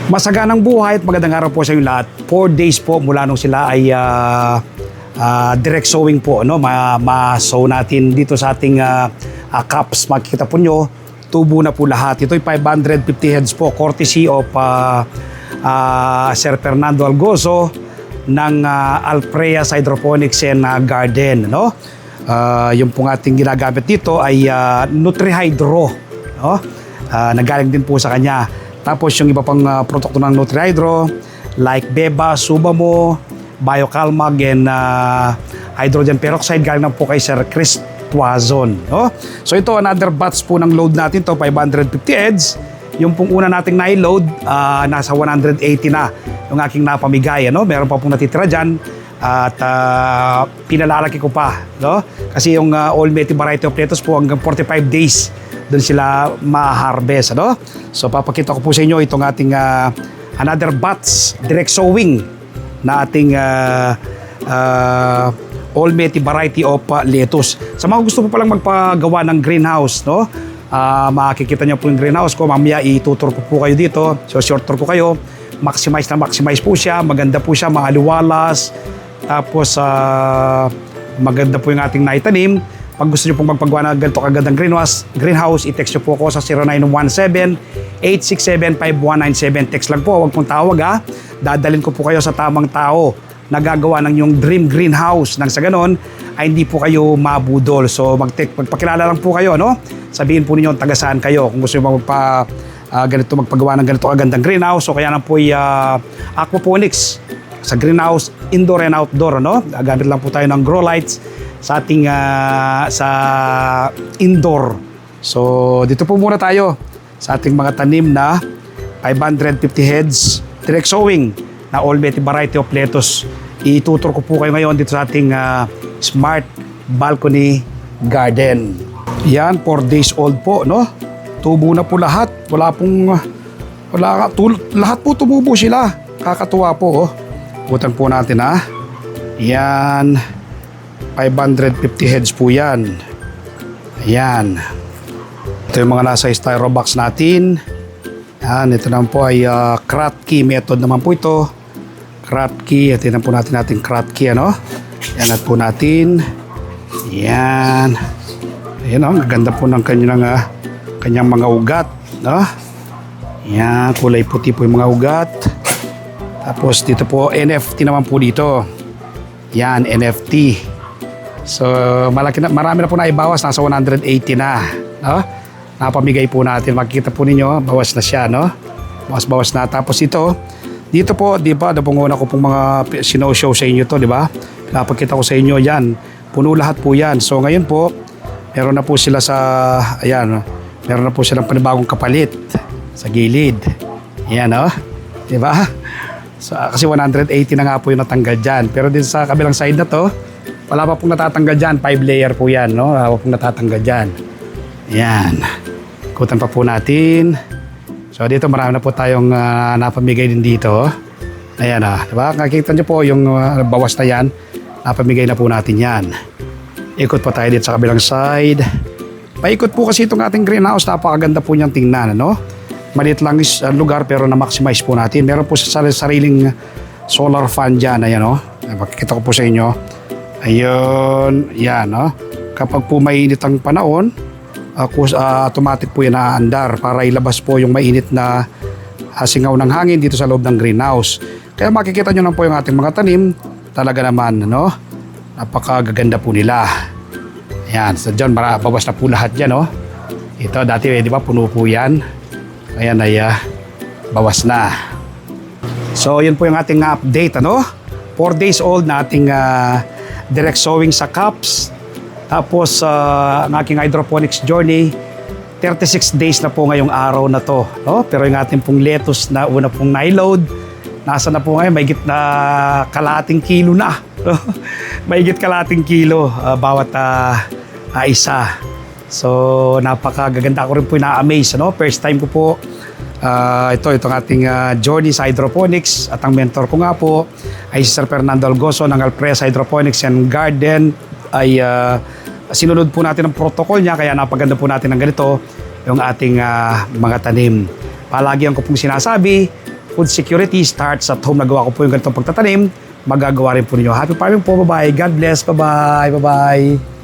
Masaganang buhay at magandang araw po sa inyo lahat. 4 days po mula nung sila ay direct sowing po. No? Ma-sow natin dito sa ating cups. Makikita po nyo, tubo na po lahat. Ito ay 550 heads po, courtesy of Sir Fernando Algozo ng Alpreas Hydroponics and Garden. No? Yung pong ating ginagamit dito ay NutriHydro. No? Nagaling din po sa kanya. Tapos yung iba pang produkto ng NutriHydro like Beba, Subamo, Biocalmag and hydrogen peroxide galing na po kay Sir Chris Tuazon. No? So ito another batch po ng load natin to 550 heads. Yung pong una nating na-load nasa 180 na yung aking napamigay. Ano? Meron pa pong natitira dyan at pinalalaki ko pa. No? Kasi yung all-meti variety of lettuce po hanggang 45 days doon sila ma-harvest. Ano? So papakita ko po sa inyo itong ating another batch direct sowing na ating all-meti variety of lettuce. Sa mga gusto po palang magpagawa ng greenhouse, no? Makikita niyo po yung greenhouse ko. Mamaya itutur ko po kayo dito. So short tour ko kayo. Maximize po siya. Maganda po siya, maaliwalas. Tapos maganda po yung ating naitanim. Pag gusto nyo pong magpagawa ng ganito kagandang greenhouse, i-text nyo po ako sa 0917-867-5197. Text lang po, huwag pong tawag ha. Dadalhin ko po kayo sa tamang tao na gagawa ng yung dream greenhouse. Nang sa ganon, ay hindi po kayo mabudol. So magpakilala lang po kayo, no? Sabihin po ninyo taga saan kayo. Kung gusto nyo magpagawa ng ganito kagandang greenhouse, so kaya na po aquaponics sa greenhouse, indoor and outdoor, no? Gamit lang po tayo ng grow lights sa ating sa indoor. So dito po muna tayo sa ating mga tanim na 550 heads direct sowing na all-meti variety of lettuce. Itutur ko po kayo ngayon dito sa ating smart balcony garden. Yan, 4 days old po, no? Tubo na po lahat. Lahat po tumubo sila. Kakatuwa po, oh. Butan po natin, ha? Yan. 550 heads po yan. Ayan. Ito yung mga nasa styro box natin. Yan, ito naman po ay Kratky method naman po ito. Kratky, at ito po natin Kratky, ano? Yan at po natin. Yan. Ayan, oh, ganda po ng kanyang mga ugat, no? Yan, kulay puti po yung mga ugat. Tapos dito po, NFT naman po dito. Yan, NFT. So, marami na po na ibawas, nasa 180 na, no? Napamigay po natin, makikita po ninyo, bawas na siya, no? Bawas na. Tapos dito po, di ba, una ko pong mga sino-show sa inyo to, di ba? Napakita ko sa inyo, yan, puno lahat po yan. So, ngayon po, meron na po sila meron na po silang panibagong kapalit sa gilid. Yan, no? Di ba? So, kasi 180 na nga po yung natanggal dyan. Pero din sa kabilang side na to, wala pa pong natatanggal dyan. 5 layer po yan, no? Wala pa pong natatanggal dyan. Yan. Ikutan pa po natin. So, dito marami na po tayong napamigay din dito. Ayan, diba? Nakikita nyo po yung bawas na yan. Napamigay na po natin yan. Ikot pa tayo dito sa kabilang side. Paikot po kasi itong ating greenhouse. Napakaganda po niyang tingnan, no? Maliit lang is lugar pero na-maximize po natin. Meron po sa sariling solar fan dyan. Ayan, no? Makikita ko po sa inyo. Ayun, yan, no? Kapag po mainit ang panahon, automatic po yan naaandar para ilabas po yung mainit na singaw ng hangin dito sa loob ng greenhouse. Kaya makikita nyo lang po yung ating mga tanim. Talaga naman, no? Napakagaganda po nila. Ayan, so dyan, bawas na po lahat dyan, no? Ito, dati, di ba, puno po yan. Ayan ay bawas na. So, yun po yung ating update, ano? 4 days old na ating direct sowing sa cups. Tapos ang aking hydroponics journey, 36 days na po ngayong araw na to, no? Pero yung ating pong lettuce na una pong na-load, nasa na po ngayon, mahigit na kalahating kilo na. Mahigit kalahating kilo bawat isa. So napakagaganda ko rin po na-amaze, no? First time ko po itong ating journey sa hydroponics, at ang mentor ko nga po ay si Sir Fernando Algozo ng Alpreas Hydroponics and Garden. Ay sinunod po natin ang protocol niya, kaya napaganda po natin ng ganito yung ating mga tanim. Palagi ko pong sinasabi, food security starts at home. Nagawa ko po yung ganitong pagtatanim. Magagawa rin po ninyo. Happy farming po. Bye-bye. God bless. Bye-bye. Bye-bye.